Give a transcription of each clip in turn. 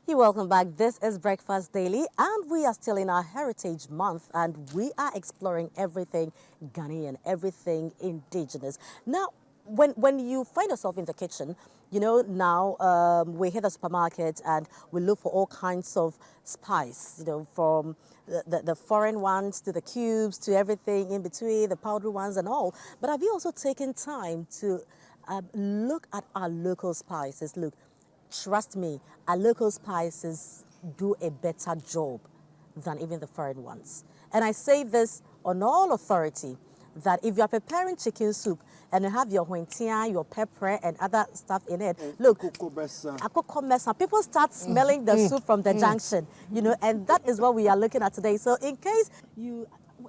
You're welcome back. This is Breakfast Daily, and we are still in our Heritage Month, and we are exploring everything Ghanaian, everything indigenous. Now, when you find yourself in the kitchen, you know, now we hit the supermarket and we look for all kinds of spice, you know, from the foreign ones to the cubes to everything in between, the powdery ones and all. But have you also taken time to look at our local spices? Look, trust me, our local spices do a better job than even the foreign ones. And I say this on all authority, that if you are preparing chicken soup and you have your huentia, your pepper and other stuff in it, look, people start smelling the soup from the junction, you know, and that is what we are looking at today. So in case you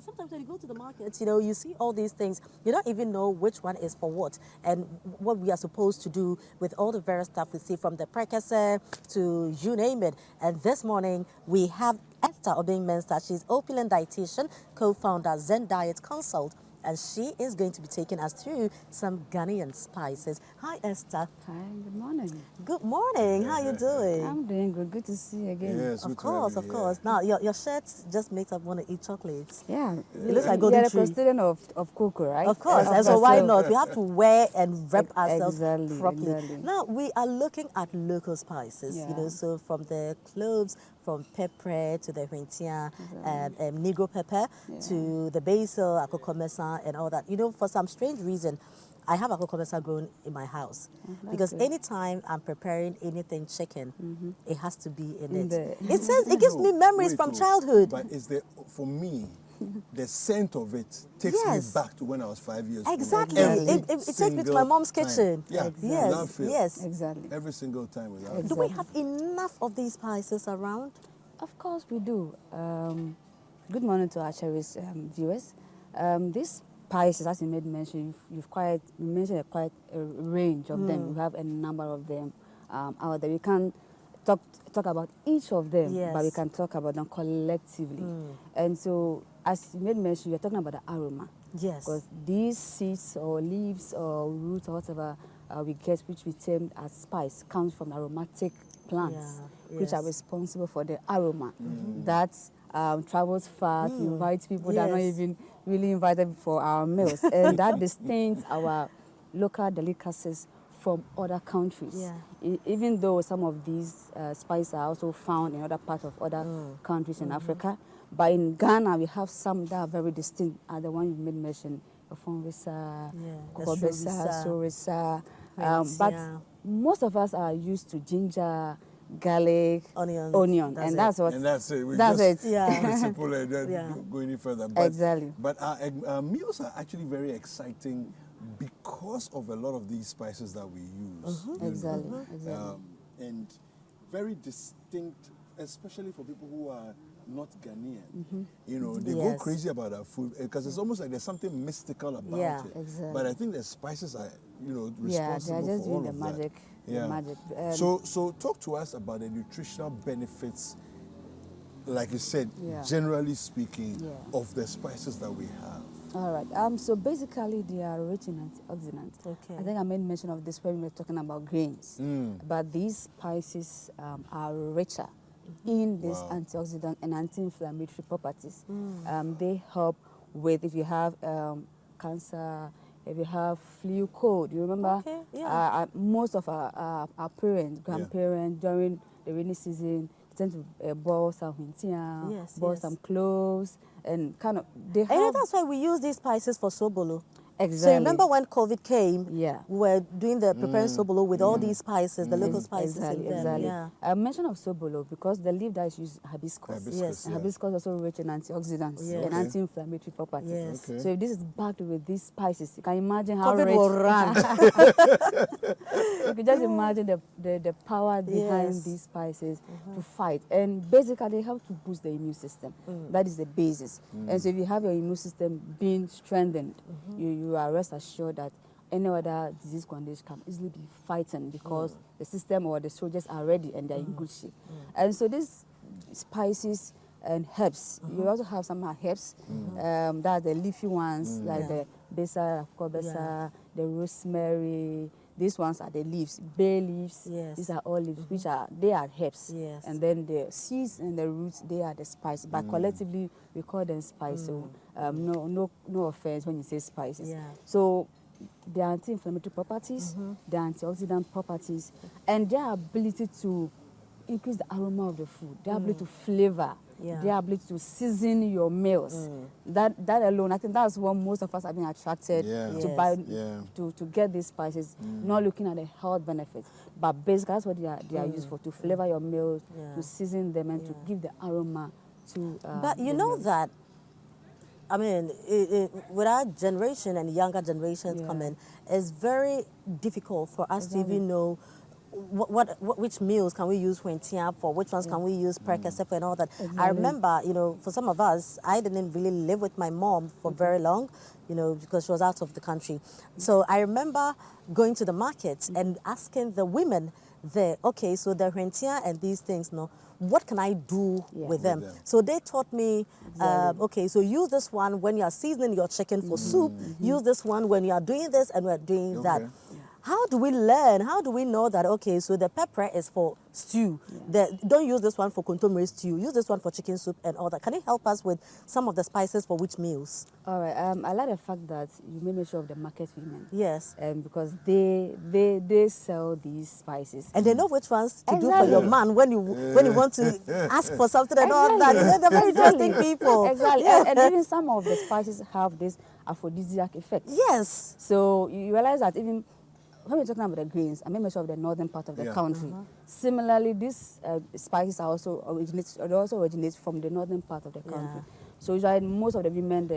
sometimes when you go to the market, you know, you see all these things, you don't even know which one is for what and what we are supposed to do with all the various stuff we see, from the precursor to you name it. And this morning we have Esther Obing-Mensah. She's opulent dietitian, co-founder Zen Diet Consult, and she is going to be taking us through some Ghanaian spices. Hi, Esther. Hi, good morning. Good morning. How are you doing? I'm doing good. Good to see you again. Yes, Of course, of course. Now, your shirt just makes us want to eat chocolates. Yeah. It looks like golden You're a tree. custodian of cocoa, right? Of course, and so why not? We have to wear and rep ourselves Exactly, properly. exactly. Now, we are looking at local spices, you know, Yeah. so from the cloves, from pepper to the huentia, negro pepper, to the basil, akokomesa, and all that. You know, for some strange reason, I have akokomesa grown in my house because good. anytime I'm preparing anything chicken, it has to be in it. the- It gives me memories from childhood. But is there, for me, the scent of it takes Yes. me back to when I was 5 years old. Exactly. Exactly. It takes me to my single mom's time. kitchen. Yeah, Yes, without fail. yes. Exactly. Every single time without Do fail. we have enough of these spices around? Of course we do. Good morning to our cherished viewers. These spices, as you made mention, you mentioned quite a range of them. You have a number of them out there. We can't talk about each of them, but we Yes. can talk about them collectively. And so, as you made mention, you're talking about the aroma. Yes. Because these seeds or leaves or roots or whatever we get, which we term as spice, comes from aromatic plants, Yeah, which are yes. responsible for the aroma that travels far to invite people that are not Yes. even really invited for our meals. And that distincts our local delicacies from other countries. Yeah. Even though some of these spices are also found in other parts of other countries in Africa, but in Ghana we have some that are very distinct. The one you made mention, Ofonrisa, the Kokobesa, Sorisa, Sorisa. But yeah. most of us are used to ginger, garlic, Onions. onion, That's and it. that's what. And that's it. We That's just it. Yeah. keep it simple and then Yeah. go any further. But, Exactly. But our meals are actually very exciting because of a lot of these spices that we use. you know. Exactly. Exactly. And very distinct, especially for people who are not Ghanaian. You know, they go Yes. crazy about our food because it's almost like there's something mystical about Yeah, it. exactly. But I think the spices are, you know, Yeah, responsible they are just for all doing the of magic. that. The magic. So talk to us about the nutritional benefits, like you said, Yeah. generally speaking, Yeah. of the spices that we have. All right. So basically, they are rich in antioxidants. Okay. I think I made mention of this when we were talking about grains. But these spices are richer in these Wow. antioxidant and anti-inflammatory properties. They help with if you have cancer, if you have flu, cold. You remember? Okay, yeah. Most of our parents, grandparents, during the rainy season, tend to boil some huentia, Yes, boil yes. some cloves, and kind of they And you know, have that's why we use these spices for sobolo. So exactly. remember when COVID came, Yeah. we were doing the preparing sobolo with all these spices, the local spices Exactly, in them. exactly. Yeah. I mentioned of sobolo because the leaf that is used hibiscus. Hibiscus, Yes. yeah. And hibiscus is also rich in antioxidants Yes. and Okay. anti-inflammatory properties. Yes. Okay. So if this is backed with these spices, you can imagine how COVID rich. will run. You can just imagine the power behind Yes. these spices to fight. And basically, they help to boost the immune system. That is the basis. And so if you have your immune system being strengthened, you are rest assured that any other disease condition can easily be fighting because the system or the soldiers are ready and they're in good shape. And so these spices and herbs, you also have some herbs, that are the leafy ones, like the basil, kobesa, the rosemary, These ones are the leaves, bay leaves. Yes. These are all leaves, which are herbs. Yes. And then the seeds and the roots, they are the spice. But collectively, we call them spice. So no offense when you say spices. Yeah. So the anti-inflammatory properties, the antioxidant properties, and their ability to increase the aroma of the food, their ability to flavor, their ability to season your meals. That alone, I think that's what most of us have been attracted to buy, to get these spices, not looking at the health benefits. But basically, that's what they are used for, to flavor your meals, to season them, and to give the aroma to But you know meals. that, I mean, with our generation and younger generations coming, it's very difficult for us to even know which meals can we use Huentia for, which ones can we use Percocet for and all that. I remember, you know, for some of us, I didn't really live with my mom for very long, you know, because she was out of the country. So I remember going to the market and asking the women there, okay, so the Huentia and these things, no, what can I do with them? So they taught me, okay, so use this one when you are seasoning your chicken for soup, use this one when you are doing this and we're doing that. How do we learn? How do we know that, okay, so the pepper is for stew. Don't use this one for contemporary stew. Use this one for chicken soup and all that. Can you help us with some of the spices for which meals? All right. I like the fact that you made mention of the market women. Yes. Because they sell these spices. And they know which ones to do for your man when you want to ask for something and all that. You know, they're very interesting people. Exactly. And even some of the spices have this aphrodisiac effect. Yes. So you realize that even when we're talking about the grains, I made mention of the northern part of the country. Similarly, these spices are also originate from the northern part of the country. So usually most of the women,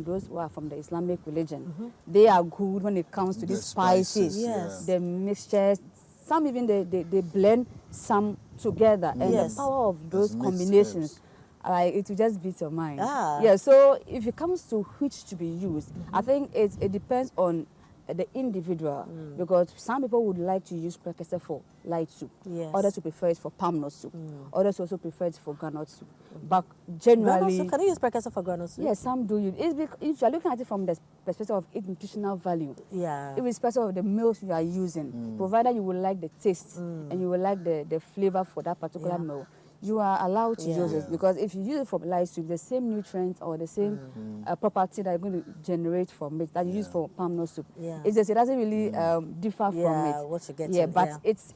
those who are from the Islamic religion, they are good when it comes to these spices. Yes. The mixtures. Some even they blend some together, and the power of those combinations. It will just beat your mind. Yeah. So if it comes to which to be used, I think it depends on the individual, because some people would like to use Percocet for light soup. Others will prefer it for palm nut soup. Others also prefer it for groundnut soup. But generally, can you use Percocet for groundnut soup? Yes, some do use. If you are looking at it from the perspective of its nutritional value, irrespective of the meals you are using, provided you will like the taste and you will like the flavor for that particular meal, you are allowed to use it, because if you use it for light soup, the same nutrients or the same property that you're going to generate from it that you use for palm nut soup, it doesn't really differ from it. What you get it's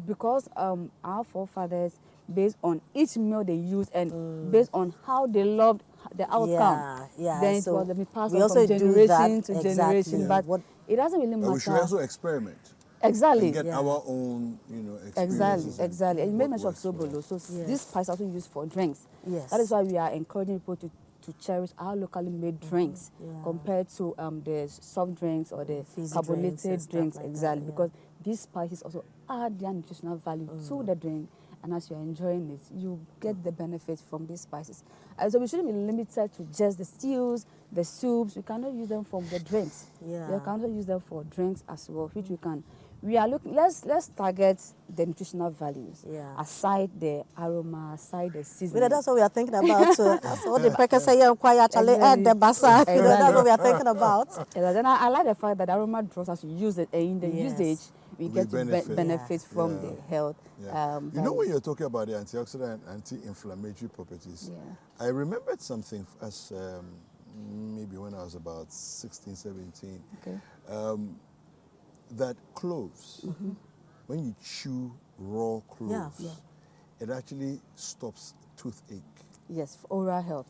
because our forefathers, based on each meal they use and based on how they loved the outcome, then it was passed on from generation to generation. But it doesn't really matter. We should also experiment. Exactly. And get our own, experiences. Exactly. And you made mention of sobolo. So this spice is also used for drinks. That is why we are encouraging people to cherish our locally made drinks compared to the soft drinks or the carbonated drinks. Exactly. Because these spices also add their nutritional value to the drink. And as you're enjoying it, you get the benefit from these spices. So we shouldn't be limited to just the stews, the soups. We cannot use them for the drinks. We can also use them for drinks as well, which we can. We are looking. Let's target the nutritional values. Aside the aroma, aside the seasoning. That's what we are thinking about. That's what the Percocet here quietly and the basa. That's what we are thinking about. Then I like the fact that aroma draws as you use it, and in the usage we get to benefit from the health. You know, when you're talking about the antioxidant and anti-inflammatory properties, I remembered something as maybe when I was about 16, 17. That cloves, when you chew raw cloves, it actually stops toothache. Yes, for oral health.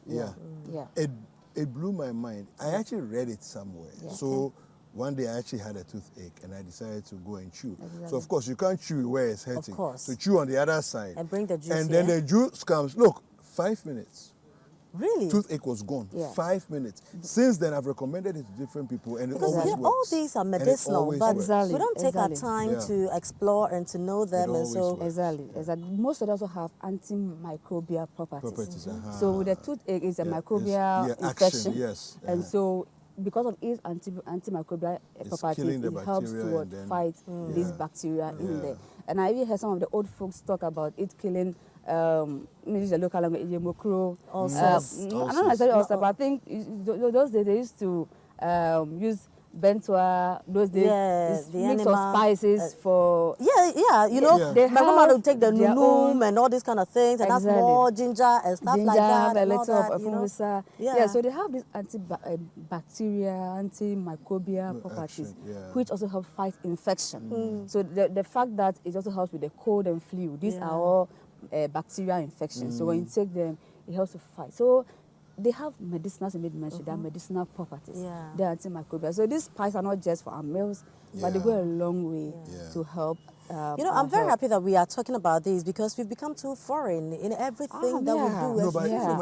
It blew my mind. I actually read it somewhere. So one day I actually had a toothache and I decided to go and chew. So of course you can't chew where it's hurting. Of course. So chew on the other side. And bring the juice. And then the juice comes. Look, 5 minutes. Really? Toothache was gone. 5 minutes. Since then, I've recommended it to different people, and it always works. All these are medicinal, but we don't take our time to explore and to know them, and so exactly. Most of them also have antimicrobial properties. So with the toothache, it's a microbial infection, and so because of its antimicrobial properties, it helps to fight these bacteria in there. And I even heard some of the old folks talk about it killing. Maybe the local language, ulcers. Not necessarily ulcers, but I think those days they used to use bentua, those days, Yeah, it's the mix animal, of spices for... Yeah, you know, Yeah. They my grandma have would take the their own- nunum and all these kind of things, and that's Exactly. more ginger and stuff ginger, like that, a and all little of that, you know. aphrodisiac. Yeah. So they have this antibacterial, antimicrobial properties, action, yeah. which also help fight infection. So the fact that it also helps with the cold and flu, these Yeah. are all bacterial infections. So when you take them, it helps to fight. So they have medicinal, as I made mention, they are medicinal properties. Yeah. They are antimicrobial. So these spices are not just for our meals, but they go a long way Yeah. to help. You know, I'm very happy that we are talking about this because we've become too foreign in everything that we yeah. do. No, It's but too Yeah.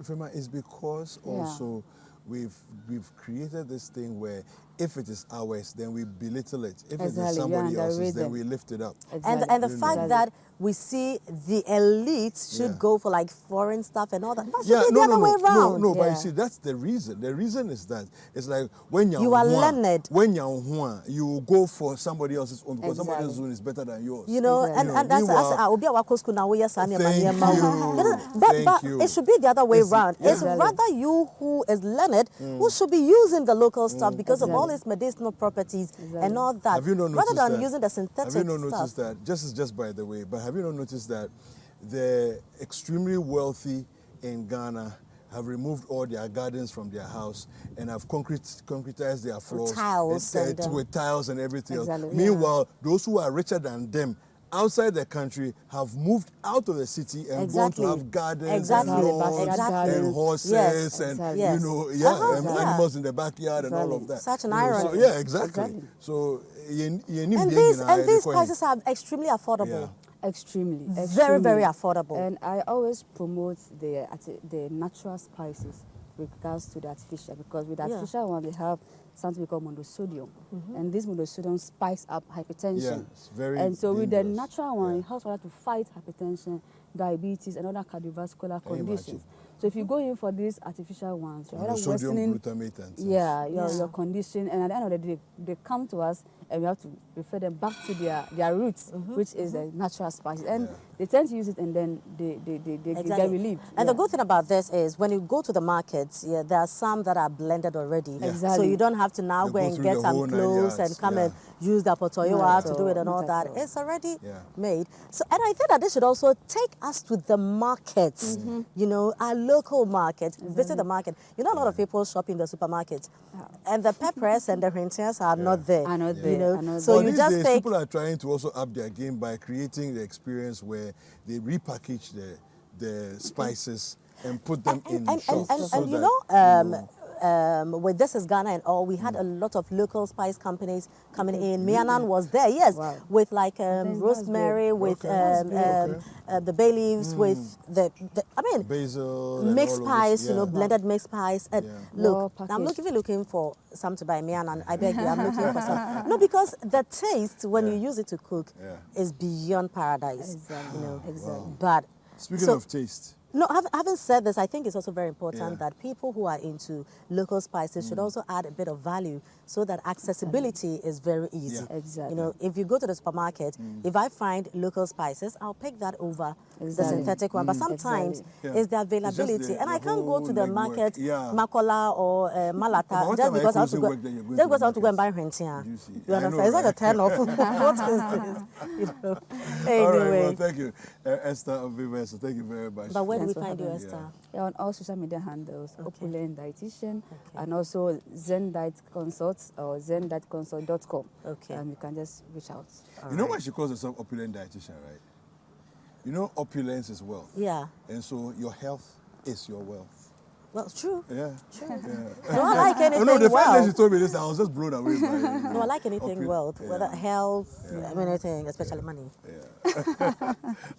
foreign. It's because Yeah. also we've created this thing where if it is ours, then we belittle it. If it is Exactly, somebody yeah, else's, underrate then them. we lift it up. And the fact Exactly. that we see the elite should Yeah. go for like foreign stuff and all that. That should be the other way no, around. no. But Yeah. you see, that's the reason. The reason is that it's like when You are learned. when you're you go for somebody else's own because somebody else's Exactly. own is better than yours. You know, Exactly. and that's Meanwhile- Obi Awako school now. Yes, Thank you. But Thank you. it should be the other way It's- around. yeah. It's rather you who is learned who should be using the local stuff because of all Exactly. its medicinal properties Exactly. and all that. Have you not rather noticed than that? using the synthetic Have you not stuff. noticed that? Just by the way, but have you not noticed that the extremely wealthy in Ghana have removed all their gardens from their house and have concretized their floors tiles and, with tiles and everything Exactly, else. yeah. Meanwhile, those who are richer than them outside the country have moved out of the city and Exactly. gone to have gardens Exactly. and lawns Exactly. and horses Yes. and Exactly. Yes. and Yeah. animals in the backyard and all of Exactly. that. Such an You know, irony. So, yeah, exactly. Exactly. So And these prices are extremely affordable. Yeah. Extremely. Very, very affordable. And I always promote the natural spices with regards to the artificial, because with the Yeah. artificial one, they have something we call monosodium. And this monosodium spikes up hypertension. Yeah, it's very and so with the dangerous. natural one, Yeah. it helps for that to fight hypertension, diabetes, and other cardiovascular Can you conditions. imagine? So if you go in for these artificial ones, you're either Sodium worsening glutamate and things. your condition, and at the end of the day, they come to us and we have to refer them back to their roots, which is the natural spices. And they tend to use it and then they get relieved. And Yeah. the good thing about this is when you go to the markets, there are some that are blended already. Yeah. Exactly. So you don't have to now They go go and through get the some whole 9 clothes and yards, come yeah. and use the potoyoa Not to at do it and all, all not that. at all. It's already Yeah. made. So, and I think that this should also take us to the markets, you know, our local market. Visit the market. You know, a lot of people shop in the supermarket. And the peppers and the rentiers are not there. Are not You there, know, are not so But you these just days, take. people are trying to also up their game by creating the experience where they repackage the spices and put them in shops. so And you that, know, with This is Ghana and all, we had a lot of local spice companies coming in. Mianan was there, yes, Wow. with like think that's rosemary, good. with Okay, that's good, the bay leaves, with the I mean, basil and mixed all of this, spice, you know, yeah. blended mixed spice. And Yeah. look, Well I'm packaged. looking for some to buy Mianan. I beg you, I'm looking for some. No, because the taste when you use it to cook Yeah. is beyond paradise. Exactly. You know, Exactly. but Speaking so- of taste, no, having said this, I think it's also very important Yeah. that people who are into local spices should also add a bit of value so that accessibility is very easy. Yeah. Exactly. You know, if you go to the supermarket, if I find local spices, I'll pick that over the Exactly. synthetic one. But sometimes Yeah. it's the It's just availability. the- And I the can't go whole to the legwork. market, Yeah. Makola or But Malata, what just time are you because I want to closing go, work that you're going just to because I want to go and buy markets? rentia. You see. You I know, understand? It's like a right? turn off. What is this? You know? All right, Anyway. well, thank you, Esther Ovive. So thank you very much. But where do we Thanks for find you, having me. Esther? Yeah, on all social media handles, Opulent Dietitian, and also Zen Diet Consults or zendietconsult.com. Okay. You can just reach out. You know why she calls herself opulent dietitian, right? You know, opulence is wealth. Yeah. And so your health is your wealth. Well, true. Yeah. True. Yeah. No, I like anything No, the first day well. she told me this, I was just blown away by it. No, I like anything well, Yeah. whether health, anything, especially money. Yeah.